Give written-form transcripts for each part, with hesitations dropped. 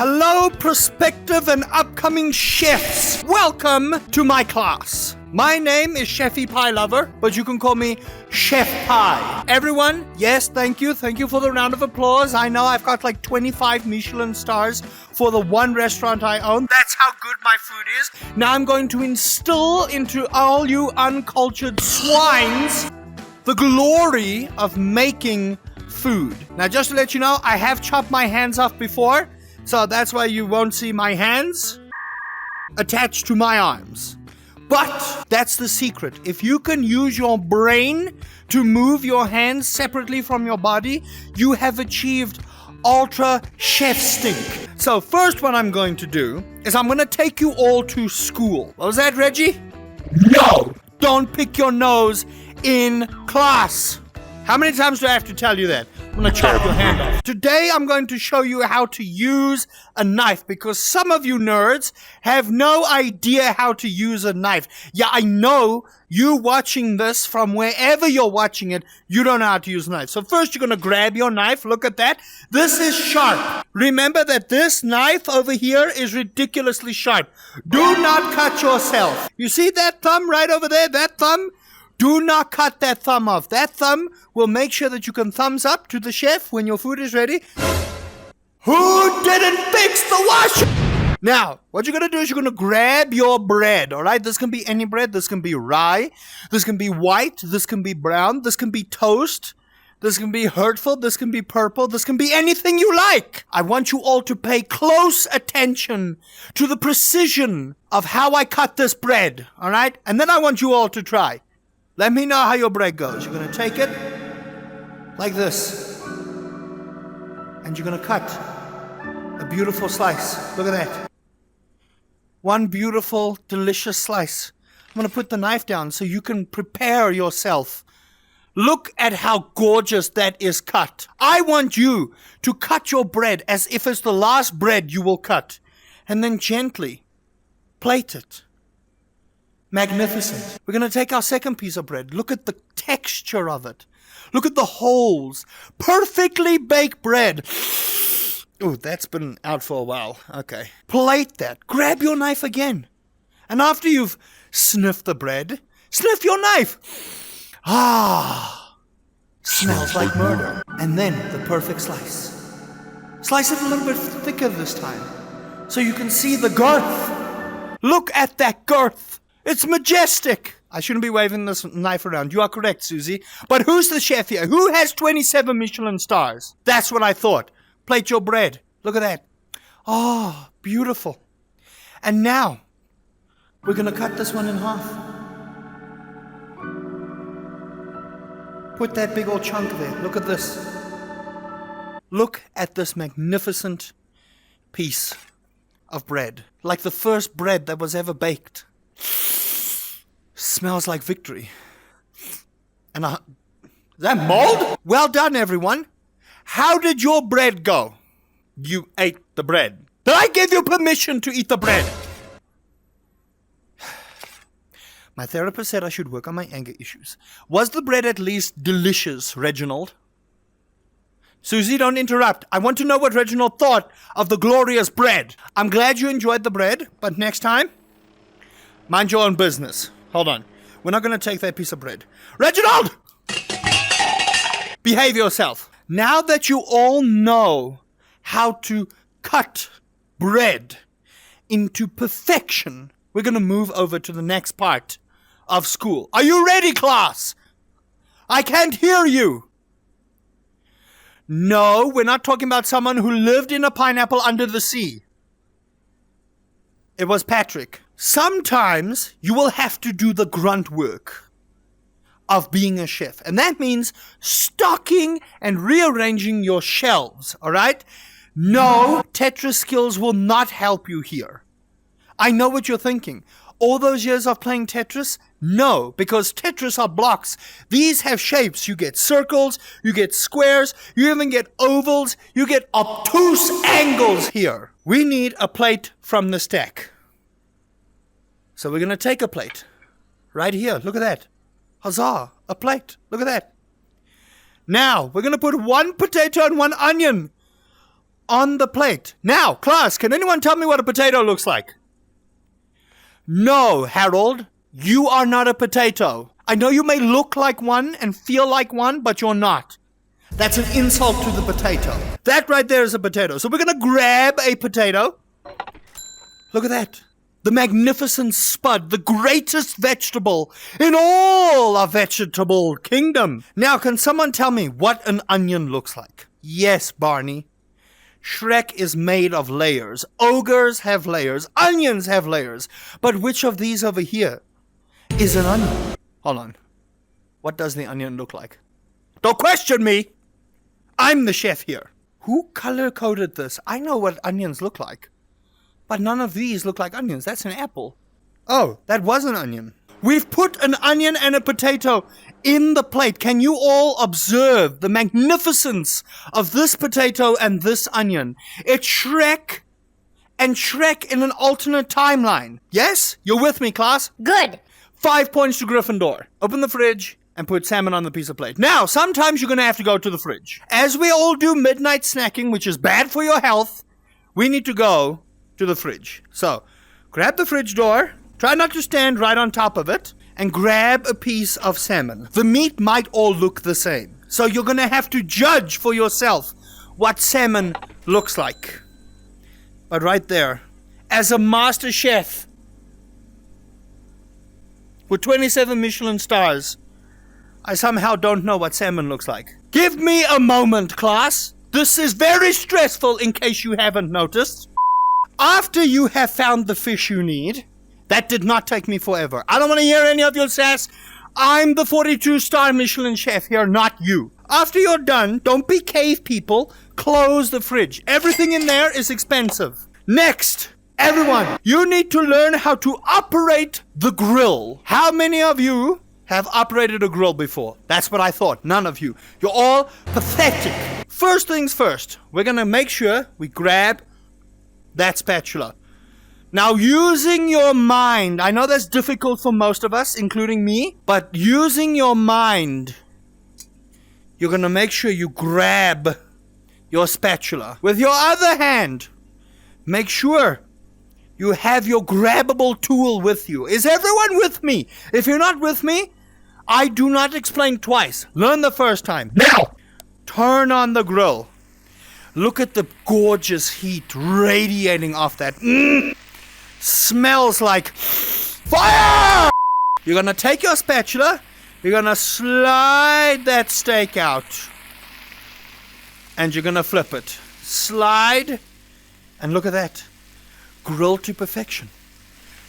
Hello, prospective and upcoming chefs. Welcome to my class. My name is Chefy Pie Lover, but you can call me Chef Pie. Everyone, yes, thank you. Thank you for the round of applause. I know I've got like 25 Michelin stars for the one restaurant I own. That's how good my food is. Now I'm going to instill into all you uncultured swines the glory of making food. Now, just to let you know, I have chopped my hands off before, so that's why you won't see my hands attached to my arms. But that's the secret. If you can use your brain to move your hands separately from your body, you have achieved ultra chef stink. So first what I'm going to do is I'm going to take you all to school. What was that, Reggie? No! Don't pick your nose in class. How many times do I have to tell you that? I'm going to chop your hand off. Today, I'm going to show you how to use a knife because some of you nerds have no idea how to use a knife. Yeah, I know you watching this from wherever you're watching it, you don't know how to use a knife. So first, you're going to grab your knife. Look at that. This is sharp. Remember that this knife over here is ridiculously sharp. Do not cut yourself. You see that thumb right over there? That thumb? Do not cut that thumb off. That thumb will make sure that you can thumbs up to the chef when your food is ready. Who didn't fix the washer? Now, what you're going to do is you're going to grab your bread, all right? This can be any bread. This can be rye. This can be white. This can be brown. This can be toast. This can be hurtful. This can be purple. This can be anything you like. I want you all to pay close attention to the precision of how I cut this bread, all right? And then I want you all to try. Let me know how your bread goes. You're going to take it like this. And you're going to cut a beautiful slice. Look at that. One beautiful, delicious slice. I'm going to put the knife down so you can prepare yourself. Look at how gorgeous that is cut. I want you to cut your bread as if it's the last bread you will cut. And then gently plate it. Magnificent. We're going to take our second piece of bread. Look at the texture of it. Look at the holes. Perfectly baked bread. Oh, that's been out for a while. Okay. Plate that. Grab your knife again. And after you've sniffed the bread, sniff your knife. Ah. Smells like murder. And then the perfect slice. Slice it a little bit thicker this time, so you can see the girth. Look at that girth. It's majestic. I shouldn't be waving this knife around. You are correct, Susie. But who's the chef here? Who has 27 Michelin stars? That's what I thought. Plate your bread. Look at that. Oh, beautiful. And now, we're going to cut this one in half. Put that big old chunk there. Look at this. Look at this magnificent piece of bread. Like the first bread that was ever baked. Smells like victory. And is that mold? Well done, everyone. How did your bread go? You ate the bread. Did I give you permission to eat the bread? My therapist said I should work on my anger issues. Was the bread at least delicious, Reginald? Susie, don't interrupt. I want to know what Reginald thought of the glorious bread. I'm glad you enjoyed the bread, but next time, mind your own business. Hold on. We're not going to take that piece of bread. Reginald! Behave yourself. Now that you all know how to cut bread into perfection, we're going to move over to the next part of school. Are you ready, class? I can't hear you. No, we're not talking about someone who lived in a pineapple under the sea. It was Patrick. Sometimes you will have to do the grunt work of being a chef. And that means stocking and rearranging your shelves, all right? No, Tetris skills will not help you here. I know what you're thinking. All those years of playing Tetris? No, because Tetris are blocks. These have shapes. You get circles, you get squares, you even get ovals, you get obtuse angles here. We need a plate from the stack. So we're going to take a plate. Right here. Look at that. Huzzah. A plate. Look at that. Now, we're going to put one potato and one onion on the plate. Now, class, can anyone tell me what a potato looks like? No, Harold, you are not a potato. I know you may look like one and feel like one, but you're not. That's an insult to the potato. That right there is a potato. So we're going to grab a potato. Look at that. The magnificent spud, the greatest vegetable in all of vegetable kingdom. Now, can someone tell me what an onion looks like? Yes, Barney. Shrek is made of layers. Ogres have layers. Onions have layers. But which of these over here is an onion? Hold on. What does the onion look like? Don't question me. I'm the chef here. Who color-coded this? I know what onions look like. But none of these look like onions. That's an apple. Oh, that was an onion. We've put an onion and a potato in the plate. Can you all observe the magnificence of this potato and this onion? It's Shrek and Shrek in an alternate timeline. Yes? You're with me, class? Good. 5 points to Gryffindor. Open the fridge and put salmon on the piece of plate. Now, sometimes you're going to have to go to the fridge. As we all do midnight snacking, which is bad for your health, we need to go to the fridge. So, grab the fridge door, try not to stand right on top of it, and grab a piece of salmon. The meat might all look the same, so you're gonna have to judge for yourself what salmon looks like. But right there, as a master chef with 27 Michelin stars, I somehow don't know what salmon looks like. Give me a moment, class. This is very stressful in case you haven't noticed. After you have found the fish you need, that did not take me forever. I don't want to hear any of your sass. I'm the 42-star Michelin chef here, not you. After you're done, don't be cave people. Close the fridge. Everything in there is expensive. Next, everyone, you need to learn how to operate the grill. How many of you have operated a grill before? That's what I thought. None of you. You're all pathetic. First things first, we're going to make sure we grab that spatula. Now, using your mind, I know that's difficult for most of us, including me, but using your mind, you're going to make sure you grab your spatula. With your other hand, make sure you have your grabbable tool with you. Is everyone with me? If you're not with me, I do not explain twice. Learn the first time. Now, turn on the grill. Look at the gorgeous heat radiating off that. Smells like fire! You're going to take your spatula. You're going to slide that steak out. And you're going to flip it. Slide. And look at that. Grilled to perfection.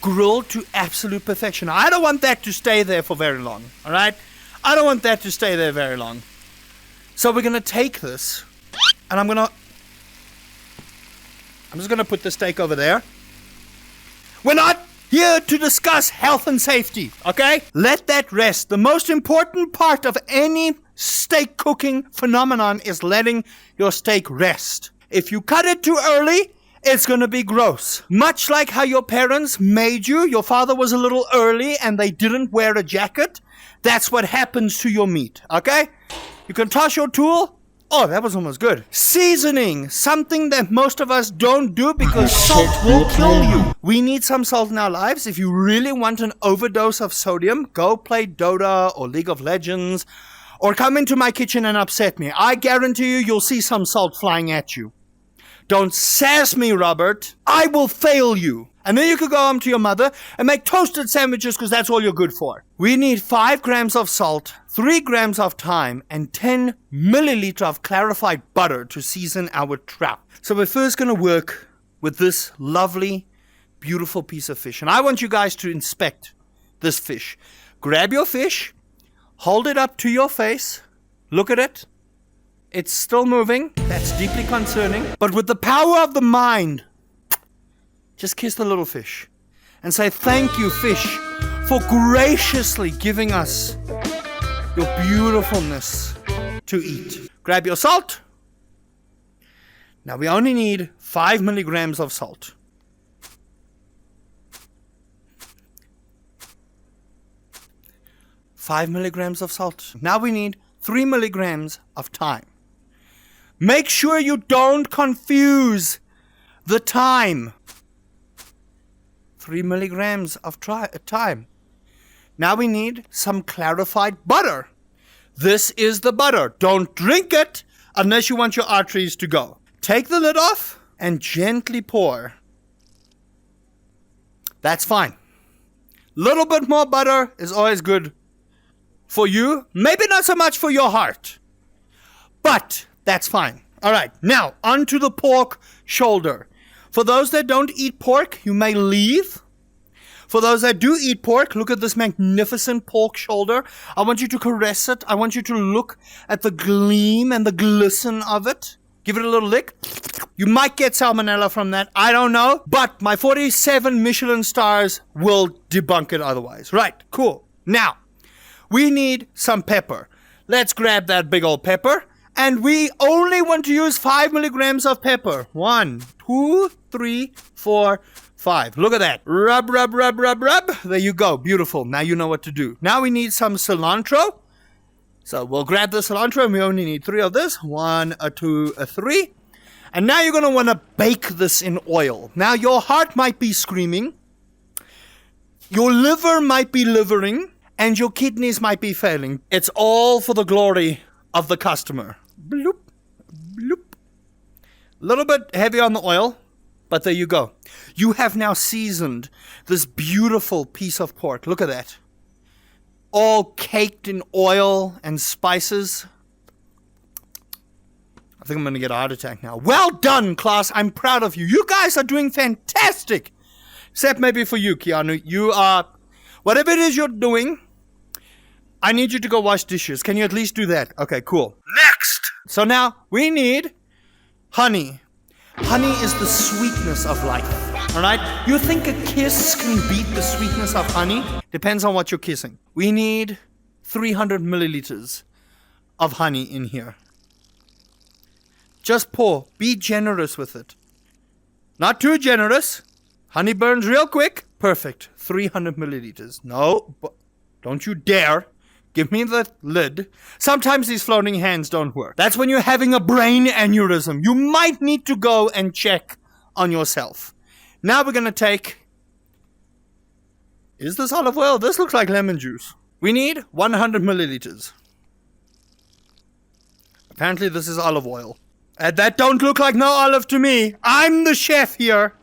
Grilled to absolute perfection. I don't want that to stay there for very long. All right? I don't want that to stay there very long. So we're going to take this. And I'm just going to put the steak over there. We're not here to discuss health and safety, okay? Let that rest. The most important part of any steak cooking phenomenon is letting your steak rest. If you cut it too early, it's going to be gross. Much like how your parents made you, your father was a little early and they didn't wear a jacket. That's what happens to your meat, okay? You can toss your tool. Oh, that was almost good. Seasoning, something that most of us don't do because salt will kill you. We need some salt in our lives. If you really want an overdose of sodium, go play Dota or League of Legends or come into my kitchen and upset me. I guarantee you'll see some salt flying at you. Don't sass me, Robert. I will fail you. And then you could go home to your mother and make toasted sandwiches because that's all you're good for. We need 5 grams of salt, 3 grams of thyme, and 10 milliliters of clarified butter to season our trout. So we're first going to work with this lovely, beautiful piece of fish. And I want you guys to inspect this fish. Grab your fish, hold it up to your face, look at it. It's still moving. That's deeply concerning. But with the power of the mind, just kiss the little fish and say, thank you, fish, for graciously giving us your beautifulness to eat. Grab your salt. Now we only need 5 milligrams of salt. Five milligrams of salt. Now we need 3 milligrams of thyme. Make sure you don't confuse the thyme. 3 milligrams of thyme. Now we need some clarified butter. This is the butter. Don't drink it unless you want your arteries to go. Take the lid off and gently pour. That's fine. Little bit more butter is always good for you. Maybe not so much for your heart, but that's fine. All right, now onto the pork shoulder. For those that don't eat pork, you may leave. For those that do eat pork, look at this magnificent pork shoulder. I want you to caress it. I want you to look at the gleam and the glisten of it. Give it a little lick. You might get salmonella from that. I don't know. But my 47 Michelin stars will debunk it otherwise. Right, cool. Now, we need some pepper. Let's grab that big old pepper. And we only want to use 5 milligrams of pepper. 1, 2, 3, 4, 5. Look at that. Rub, rub, rub, rub, rub. There you go. Beautiful. Now you know what to do. Now we need some cilantro. So we'll grab the cilantro and we only need 3 of this. 1, 2, 3. And now you're going to want to bake this in oil. Now your heart might be screaming. Your liver might be livering. And your kidneys might be failing. It's all for the glory of the customer. Bloop, bloop. Little bit heavy on the oil, but there you go. You have now seasoned this beautiful piece of pork. Look at that. All caked in oil and spices. I think I'm going to get a heart attack now. Well done, class. I'm proud of you. You guys are doing fantastic. Except maybe for you, Keanu. You are, whatever it is you're doing, I need you to go wash dishes. Can you at least do that? Okay, cool. Next! So now, we need honey. Honey is the sweetness of life. Alright? You think a kiss can beat the sweetness of honey? Depends on what you're kissing. We need 300 milliliters of honey in here. Just pour. Be generous with it. Not too generous. Honey burns real quick. Perfect. 300 milliliters. No, don't you dare. Give me the lid. Sometimes these floating hands don't work. That's when you're having a brain aneurysm. You might need to go and check on yourself. Now we're going to take... Is this olive oil? This looks like lemon juice. We need 100 milliliters. Apparently this is olive oil. And that don't look like no olive to me. I'm the chef here.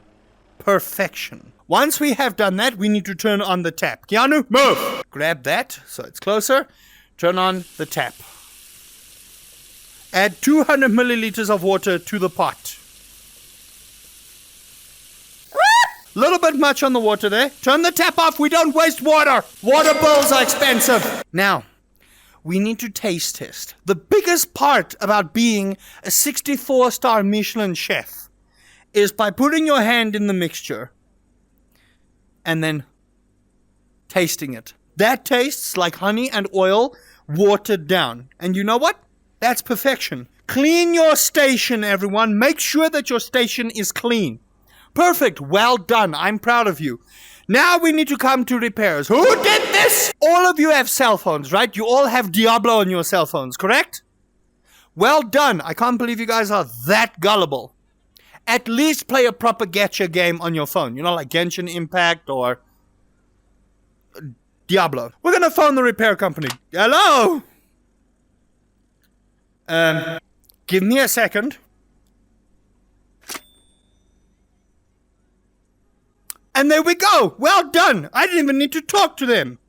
Perfection. Once we have done that, we need to turn on the tap. Keanu, move! Grab that, so it's closer. Turn on the tap. Add 200 milliliters of water to the pot. Little bit much on the water there. Turn the tap off. We don't waste water. Water bills are expensive. Now, we need to taste test. The biggest part about being a 64-star Michelin chef is by putting your hand in the mixture and then tasting it. That tastes like honey and oil watered down. And you know what? That's perfection. Clean your station, everyone. Make sure that your station is clean. Perfect. Well done. I'm proud of you. Now we need to come to repairs. Who did this? All of you have cell phones, right? You all have Diablo on your cell phones, correct? Well done. I can't believe you guys are that gullible. At least play a proper gacha game on your phone. You know, like Genshin Impact or Diablo. We're gonna phone the repair company. Hello? Give me a second. And there we go. Well done. I didn't even need to talk to them.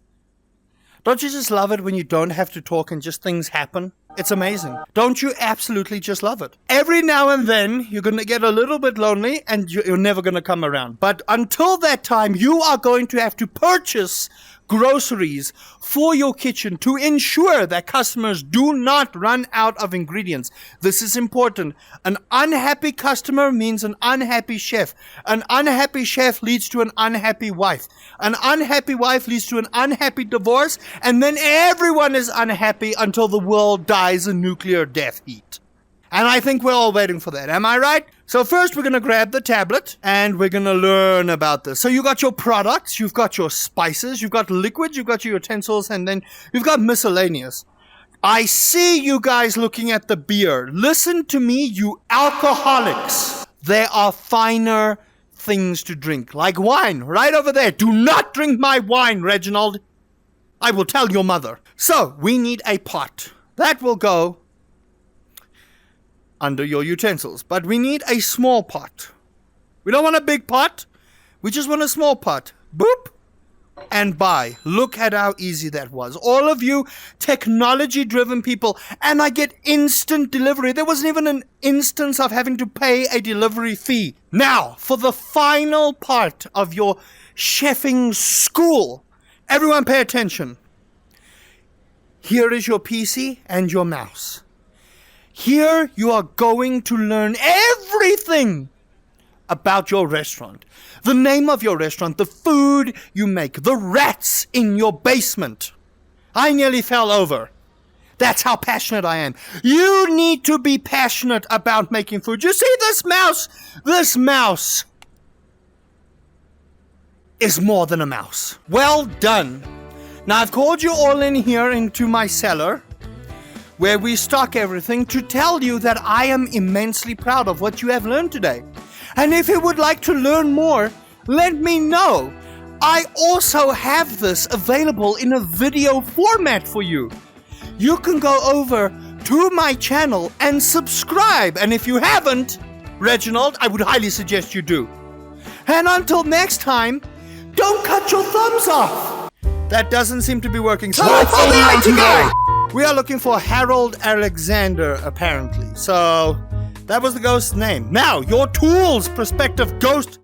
Don't you just love it when you don't have to talk and just things happen? It's amazing. Don't you absolutely just love it? Every now and then, you're going to get a little bit lonely and you're never going to come around. But until that time, you are going to have to purchase groceries for your kitchen to ensure that customers do not run out of ingredients. This is important. An unhappy customer means an unhappy chef. An unhappy chef leads to an unhappy wife. An unhappy wife leads to an unhappy divorce, and then everyone is unhappy until the world dies a nuclear death heat. And I think we're all waiting for that. Am I right? So first we're going to grab the tablet and we're going to learn about this. So you got your products, you've got your spices, you've got liquids, you've got your utensils, and then you've got miscellaneous. I see you guys looking at the beer. Listen to me, you alcoholics. There are finer things to drink, like wine, right over there. Do not drink my wine, Reginald. I will tell your mother. So, we need a pot. That will go under your utensils. But we need a small pot. We don't want a big pot. We just want a small pot. Boop. And buy. Look at how easy that was. All of you technology-driven people, and I get instant delivery. There wasn't even an instance of having to pay a delivery fee. Now, for the final part of your chefing school, everyone pay attention. Here is your PC and your mouse. Here you are going to learn everything about your restaurant. The name of your restaurant, the food you make, the rats in your basement. I nearly fell over. That's how passionate I am. You need to be passionate about making food. You see this mouse? This mouse is more than a mouse. Well done. Now I've called you all in here into my cellar, where we stock everything, to tell you that I am immensely proud of what you have learned today. And if you would like to learn more, let me know. I also have this available in a video format for you. You can go over to my channel and subscribe. And if you haven't, Reginald, I would highly suggest you do. And until next time, don't cut your thumbs off. That doesn't seem to be working. So let's go the IT guy. We are looking for Harold Alexander, apparently. So that was the ghost's name. Now, your tools, prospective ghost